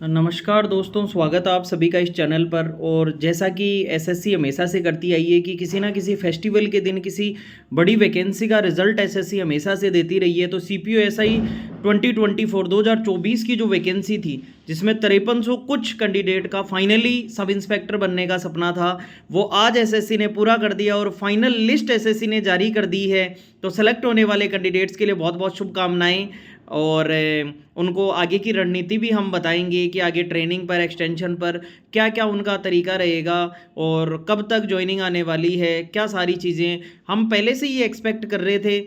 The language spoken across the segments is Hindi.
नमस्कार दोस्तों, स्वागत है आप सभी का इस चैनल पर। और जैसा कि एसएससी हमेशा से करती आई है कि किसी ना किसी फेस्टिवल के दिन किसी बड़ी वैकेंसी का रिजल्ट एसएससी हमेशा से देती रही है। तो सीपीओ एसआई 2024 की जो वैकेंसी थी, जिसमें 5300 कुछ कैंडिडेट का फाइनली सब इंस्पेक्टर बनने का सपना था, वो आज एसएससी ने पूरा कर दिया और फाइनल लिस्ट एसएससी ने जारी कर दी है। तो सेलेक्ट होने वाले कैंडिडेट्स के लिए बहुत बहुत शुभकामनाएं। और उनको आगे की रणनीति भी हम बताएंगे कि आगे ट्रेनिंग पर, एक्सटेंशन पर क्या क्या उनका तरीका रहेगा और कब तक ज्वाइनिंग आने वाली है, क्या सारी चीज़ें हम पहले से ही एक्सपेक्ट कर रहे थे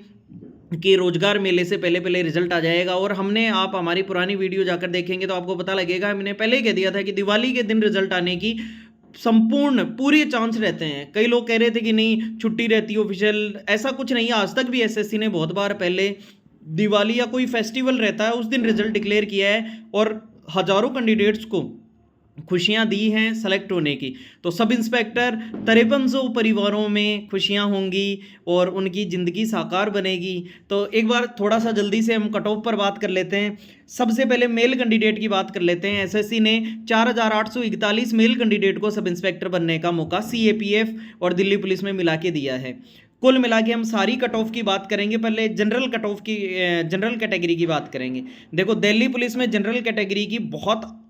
कि रोजगार मेले से पहले पहले रिजल्ट आ जाएगा। और हमने, आप हमारी पुरानी वीडियो जाकर देखेंगे तो आपको पता लगेगा, हमने पहले ही कह दिया था कि दिवाली के दिन रिजल्ट आने की पूरी चांस रहते हैं। कई लोग कह रहे थे कि नहीं छुट्टी रहती है ऑफिशियल, ऐसा कुछ नहीं है। आज तक भी एसएससी ने बहुत बार पहले दिवाली या कोई फेस्टिवल रहता है उस दिन रिजल्ट डिक्लेयर किया है और हजारों कैंडिडेट्स को खुशियां दी हैं सेलेक्ट होने की। तो सब इंस्पेक्टर 5300 परिवारों में खुशियां होंगी और उनकी ज़िंदगी साकार बनेगी। तो एक बार थोड़ा सा जल्दी से हम कट ऑफ पर बात कर लेते हैं। सबसे पहले मेल कैंडिडेट की बात कर लेते हैं। एसएससी ने 4841 मेल कैंडिडेट को सब इंस्पेक्टर बनने का मौका सीएपीएफ और दिल्ली पुलिस में मिला के दिया है। कुल मिला के हम सारी कट ऑफ की बात करेंगे। पहले जनरल कट ऑफ की, जनरल कैटेगरी की बात करेंगे। देखो, दिल्ली पुलिस में जनरल कैटेगरी की बहुत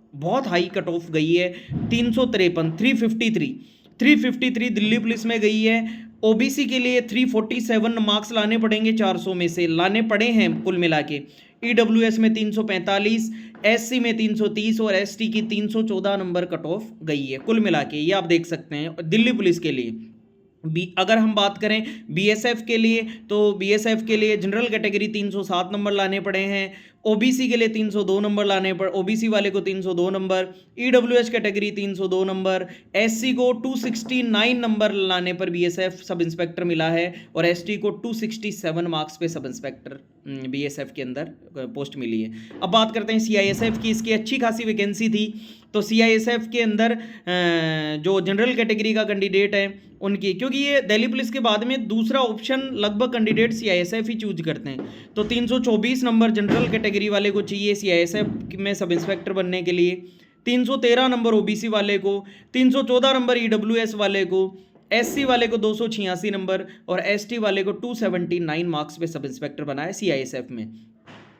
हाई कट ऑफ गई है। 353 दिल्ली पुलिस में गई है। ओबीसी के लिए 347 मार्क्स लाने पड़ेंगे, 400 में से लाने पड़े हैं कुल मिला के। ईडब्ल्यूएस में 345, एससी में 330 और एसटी की 314 नंबर कट ऑफ गई है कुल मिला के। ये आप देख सकते हैं दिल्ली पुलिस के लिए। अगर हम बात करें बीएसएफ के लिए, तो बीएसएफ के लिए जनरल कैटेगरी 307 नंबर लाने पड़े हैं। ओबीसी के लिए 302 नंबर लाने पड़े, ओबीसी वाले को 302 number. EWS category 302 number. SC को 269 नंबर लाने पर बीएसएफ सब इंस्पेक्टर मिला है और एसटी को 267 मार्क्स पे सब इंस्पेक्टर बीएसएफ के अंदर पोस्ट मिली है। अब बात करते हैं सीआईएसएफ की। इसकी अच्छी खासी वैकेंसी थी। तो सीआईएसएफ के अंदर जो जनरल कैटेगरी का कैंडिडेट है उनकी, क्योंकि ये दिल्ली पुलिस के बाद में दूसरा ऑप्शन लगभग कैंडिडेट सीआईएसएफ ही चूज करते हैं। तो 324 नंबर जनरल कैटेगरी वाले को चाहिए सीआईएसएफ में सब इंस्पेक्टर बनने के लिए। 313 नंबर ओबीसी वाले को, 314 नंबर ईडब्ल्यूएस वाले को, एससी वाले को 286 नंबर और एसटी वाले को 279 मार्क्स पे सब इंस्पेक्टर बनाए सीआईएसएफ में।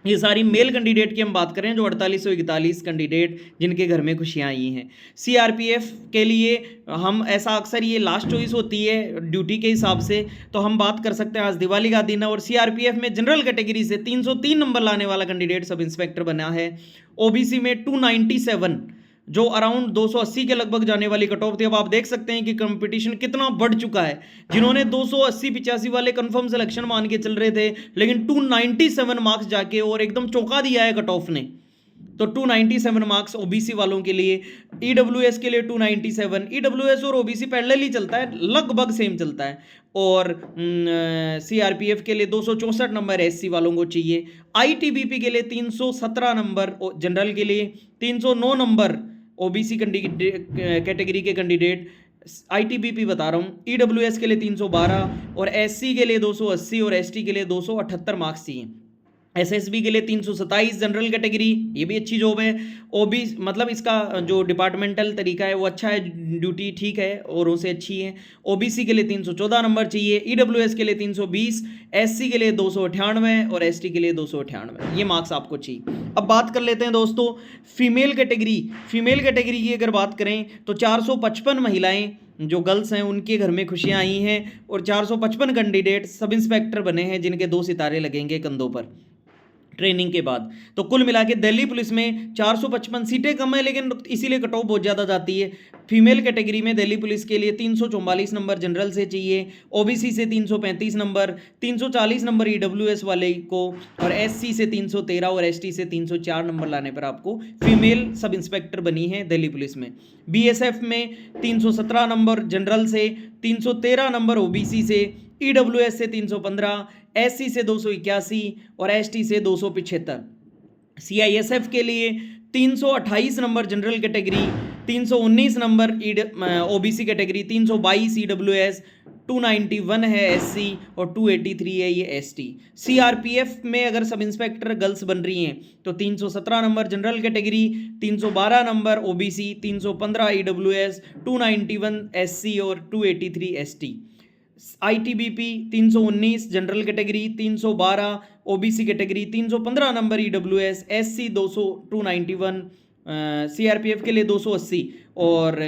ये सारी मेल कैंडिडेट की हम बात करें, जो 4841 कैंडिडेट जिनके घर में खुशियां आई हैं। सीआरपीएफ के लिए हम, ऐसा अक्सर ये लास्ट चॉइस होती है ड्यूटी के हिसाब से, तो हम बात कर सकते हैं आज दिवाली का दिन है और सीआरपीएफ में जनरल कैटेगरी से 303 नंबर लाने वाला कैंडिडेट सब इंस्पेक्टर बना है। ओबीसी में 297, जो अराउंड 280 के लगभग जाने वाली कट ऑफ थी। अब आप देख सकते हैं कि कंपटीशन कितना बढ़ चुका है। जिन्होंने 280-85 वाले कंफर्म सिलेक्शन मान के चल रहे थे, लेकिन 297 मार्क्स जाके और एकदम चौंका दिया है कट ऑफ ने। तो 297 मार्क्स ओबीसी वालों के लिए। ईडब्ल्यूएस के लिए 297। ईडब्ल्यूएस और ओबीसी पैरेलल ही चलता है, लगभग सेम चलता है। और सीआरपीएफ के लिए 264 नंबर एससी वालों को चाहिए। आईटीबीपी के लिए 317 नंबर जनरल के लिए, 309 नंबर ओबीसी कैटेगरी के कैंडिडेट। आईटीबीपी बता रहा हूँ। ईडब्ल्यूएस के लिए 312 और एससी के लिए 280 और एसटी के लिए 278 मार्क्स चाहिए। एसएसबी के लिए 327 जनरल कैटेगरी, ये भी अच्छी जॉब है। ओबी मतलब इसका जो डिपार्टमेंटल तरीका है वो अच्छा है, ड्यूटी ठीक है और उसे अच्छी है। ओबीसी के लिए 314 नंबर चाहिए। ईडब्ल्यूएस के लिए 320, एससी के लिए 298 और एसटी के लिए 298, ये मार्क्स आपको चाहिए। अब बात कर लेते हैं दोस्तों फीमेल कैटेगरी। फीमेल कैटेगरी की अगर बात करें तो 455 महिलाएं जो गर्ल्स हैं उनके घर में खुशियां आई हैं और 455 कैंडिडेट सब इंस्पेक्टर बने हैं, जिनके 2 सितारे लगेंगे कंधों पर ट्रेनिंग के बाद। तो कुल मिला के दिल्ली पुलिस में 455 सीटें कम है, लेकिन इसीलिए कट ऑफ बहुत ज़्यादा जाती है। फीमेल कैटेगरी में दिल्ली पुलिस के लिए 344 नंबर जनरल से चाहिए। ओबीसी से 335 नंबर, 340 नंबर ईडब्ल्यूएस वाले को और एससी से 313 और एसटी से 304 नंबर लाने पर आपको फीमेल सब इंस्पेक्टर बनी है दिल्ली पुलिस में। बीएसएफ में 317 नंबर जनरल से, 313 नंबर ओबीसी से, ईडब्ल्यूएस से 315, एससी से 281 और एसटी से 275। सीआईएसएफ के लिए 328 number general category, 319 number OBC category, 322 EWS, 291 है एससी और 283 है ये एसटी। सीआरपीएफ में अगर सब इंस्पेक्टर गर्ल्स बन रही हैं तो 317 number general category, 312 number OBC, 315 EWS, 291 SC और 283 ST. ITBP 319 general category, 312 OBC category, 315 number EWS, SC 200 291, CRPF के लिए 280 और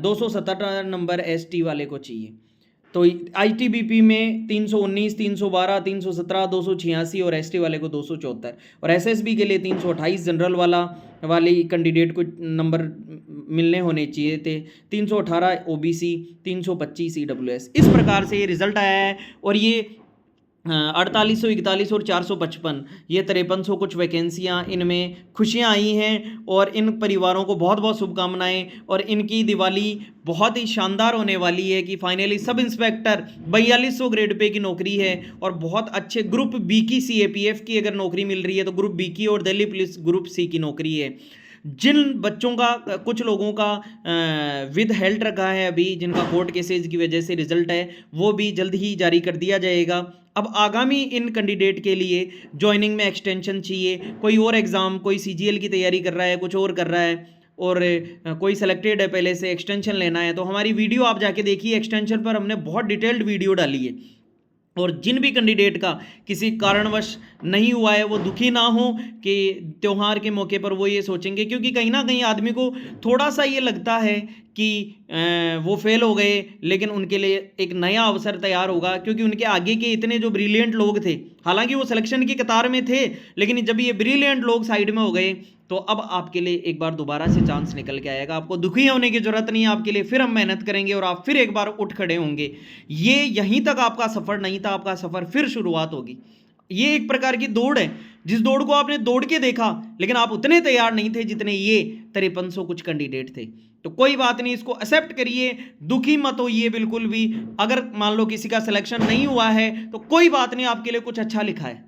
217 नंबर एसटी वाले को चाहिए। तो आईटीबीपी में 319, 312, 317, 286 और एसटी वाले को 274 और एसएसबी के लिए 328 जनरल वाली कैंडिडेट को नंबर मिलने होने चाहिए थे, 318 ओबीसी, 325 ईडब्ल्यूएस। इस प्रकार से ये रिजल्ट आया है और ये 4841 और 455 ये 5300 कुछ वैकेंसियाँ, इनमें खुशियाँ आई हैं और इन परिवारों को बहुत बहुत शुभकामनाएं और इनकी दिवाली बहुत ही शानदार होने वाली है कि finally sub inspector 4200 grade pay की नौकरी है और बहुत अच्छे ग्रुप बी की सीएपीएफ की अगर नौकरी मिल रही है तो ग्रुप बी की और दिल्ली पुलिस ग्रुप सी की नौकरी है। जिन बच्चों का कुछ लोगों का विद हेल्ड रखा है अभी, जिनका कोर्ट केसेज की वजह से रिजल्ट है, वो भी जल्द ही जारी कर दिया जाएगा। अब आगामी इन कैंडिडेट के लिए जॉइनिंग में एक्सटेंशन चाहिए, कोई और एग्ज़ाम, कोई सीजीएल की तैयारी कर रहा है, कुछ और कर रहा है और कोई सेलेक्टेड है पहले से, एक्सटेंशन लेना है, तो हमारी वीडियो आप जाके देखिए। एक्सटेंशन पर हमने बहुत डिटेल्ड वीडियो डाली है और जिन भी कैंडिडेट का किसी कारणवश नहीं हुआ है वो दुखी ना हो कि त्यौहार के मौके पर वो ये सोचेंगे, क्योंकि कहीं ना कहीं आदमी को थोड़ा सा ये लगता है कि वो फेल हो गए, लेकिन उनके लिए एक नया अवसर तैयार होगा क्योंकि उनके आगे के इतने जो ब्रिलियंट लोग थे, हालांकि वो सिलेक्शन की कतार में थे, लेकिन जब ये ब्रिलियंट लोग साइड में हो गए तो अब आपके लिए एक बार दोबारा से चांस निकल के आएगा। आपको दुखी होने की जरूरत नहीं है, आपके लिए फिर हम मेहनत करेंगे और आप फिर एक बार उठ खड़े होंगे। ये यहीं तक आपका सफ़र नहीं था, आपका सफ़र फिर शुरुआत होगी। ये एक प्रकार की दौड़ है, जिस दौड़ को आपने दौड़ के देखा, लेकिन आप उतने तैयार नहीं थे जितने ये 5300 कुछ कैंडिडेट थे। तो कोई बात नहीं, इसको एक्सेप्ट करिए, दुखी मत होइए बिल्कुल भी। अगर मान लो किसी का सिलेक्शन नहीं हुआ है तो कोई बात नहीं, आपके लिए कुछ अच्छा लिखा है,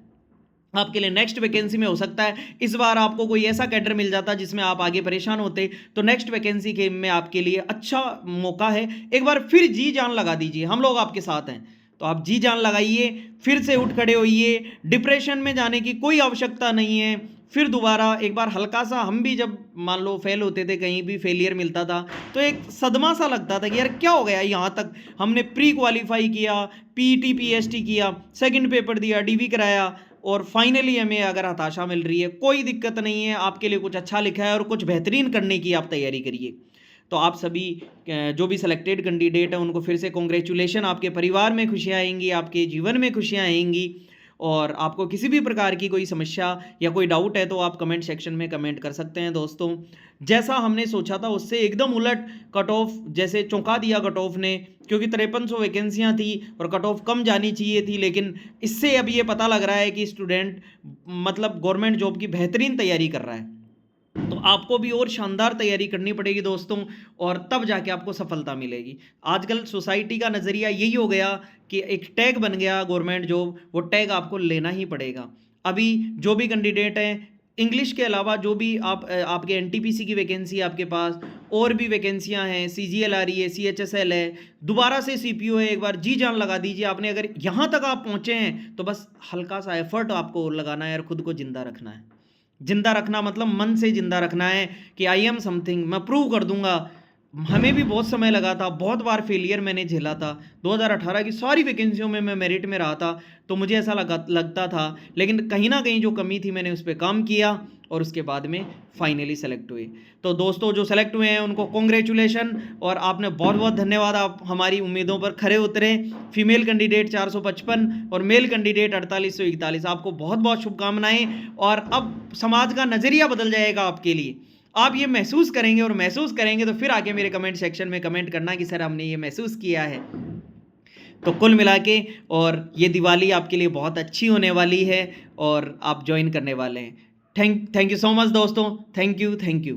आपके लिए नेक्स्ट वैकेंसी में हो सकता है इस बार आपको कोई ऐसा कैडर मिल जाता जिसमें आप आगे परेशान होते, तो नेक्स्ट वैकेंसी के में आपके लिए अच्छा मौका है। एक बार फिर जी जान लगा दीजिए, हम लोग आपके साथ हैं, तो आप जी जान लगाइए, फिर से उठ खड़े होइए। डिप्रेशन में जाने की कोई आवश्यकता नहीं है। फिर दोबारा एक बार हल्का सा, हम भी जब मान लो फेल होते थे, कहीं भी फेलियर मिलता था तो एक सदमा सा लगता था कि यार क्या हो गया, यहाँ तक हमने प्री क्वालिफाई किया, पीटी पीएसटी किया, सेकंड पेपर दिया, डीवी कराया और फाइनली हमें अगर हताशा मिल रही है, कोई दिक्कत नहीं है, आपके लिए कुछ अच्छा लिखा है और कुछ बेहतरीन करने की आप तैयारी करिए। तो आप सभी जो भी सिलेक्टेड कैंडिडेट हैं उनको फिर से कॉन्ग्रेचुलेशन, आपके परिवार में खुशियाँ आएंगी, आपके जीवन में खुशियाँ आएंगी। और आपको किसी भी प्रकार की कोई समस्या या कोई डाउट है तो आप कमेंट सेक्शन में कमेंट कर सकते हैं। दोस्तों, जैसा हमने सोचा था उससे एकदम उलट कट ऑफ, जैसे चौंका दिया कट ऑफ ने, क्योंकि 5300 वैकेंसियाँ थी और कट ऑफ कम जानी चाहिए थी, लेकिन इससे अब ये पता लग रहा है कि स्टूडेंट मतलब गवर्नमेंट जॉब की बेहतरीन तैयारी कर रहा है। तो आपको भी और शानदार तैयारी करनी पड़ेगी दोस्तों, और तब जाके आपको सफलता मिलेगी। आजकल सोसाइटी का नज़रिया यही हो गया कि एक टैग बन गया गवर्नमेंट जॉब, वो टैग आपको लेना ही पड़ेगा। अभी जो भी कैंडिडेट हैं, इंग्लिश के अलावा जो भी आपके एनटीपीसी की वैकेंसी है आपके पास, और भी वैकेंसियां हैं, सीजीएल आ रही है, सीएचएसएल है, दोबारा से सीपीओ है, एक बार जी जान लगा दीजिए। आपने अगर यहाँ तक आप पहुँचे हैं तो बस हल्का सा एफर्ट आपको और लगाना है और खुद को जिंदा रखना है। जिंदा रखना मतलब मन से जिंदा रखना है कि आई एम समथिंग, मैं प्रूव कर दूंगा। हमें भी बहुत समय लगा था, बहुत बार फेलियर मैंने झेला था। 2018 की सारी वैकेंसियों में मैं मेरिट में रहा था, तो मुझे ऐसा लगता था, लेकिन कहीं ना कहीं जो कमी थी मैंने उस पर काम किया और उसके बाद में फाइनली सेलेक्ट हुए। तो दोस्तों, जो सेलेक्ट हुए हैं उनको कॉन्ग्रेचुलेशन और आपने बहुत बहुत धन्यवाद, आप हमारी उम्मीदों पर खरे उतरे। फीमेल कैंडिडेट 455 और मेल कैंडिडेट 4841, आपको बहुत बहुत शुभकामनाएं। और अब समाज का नज़रिया बदल जाएगा आपके लिए, आप ये महसूस करेंगे, और महसूस करेंगे तो फिर आके मेरे कमेंट सेक्शन में कमेंट करना कि सर हमने ये महसूस किया है। तो कुल मिला के और ये दिवाली आपके लिए बहुत अच्छी होने वाली है और आप ज्वाइन करने वाले हैं। थैंक यू सो मच दोस्तों, थैंक यू।